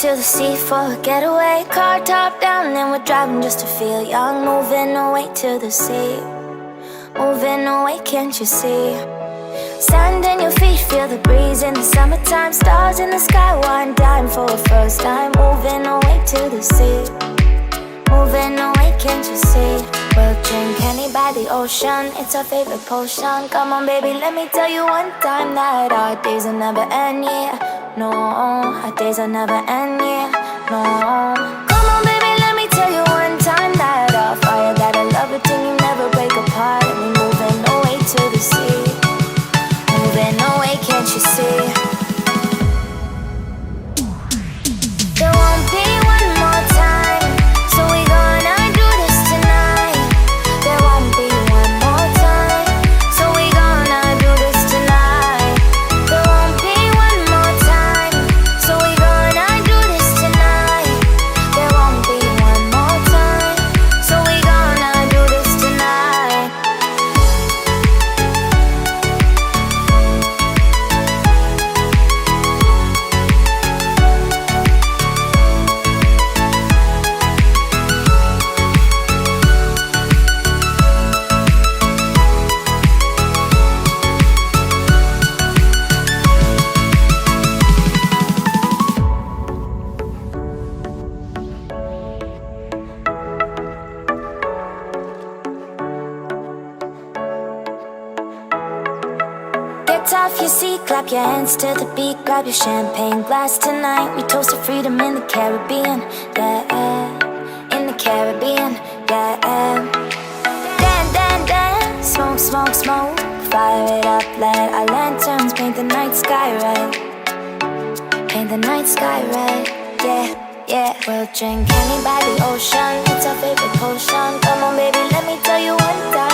to the sea for a getaway. Car top down and we're driving just to feel young. Moving away to the sea, moving away, can't you see? Sand in your feet, feel the breeze in the summertime. Stars in the sky, one dime for a first time. Moving away to the sea, moving away, can't you see? We'll drink honey by the ocean, it's our favorite potion. Come on baby, let me tell you one time that our days will never end, yeah. No, our days will never end, yeah. No. Come on baby, let me tell you one time that our fire got a love it till you never break apart. And we moving away to the sea, moving away, can't you see? There won't be one more time, so we gonna do this tonight. There won't be one more time, so we gonna do this tonight. There won't be one more time, so we gonna do this tonight. There won't be one more time, so we gonna do this tonight. Get off your seat, clap your hands to the beat. Grab your champagne glass tonight. We toast to freedom in the Caribbean, yeah. In the Caribbean, yeah. Dan, dan, dan, smoke, smoke, smoke. Fire it up, let our lanterns paint the night sky red. Paint the night sky red, yeah, yeah. We'll drink honey by the ocean, it's our favorite potion. Come on baby, let me tell you one time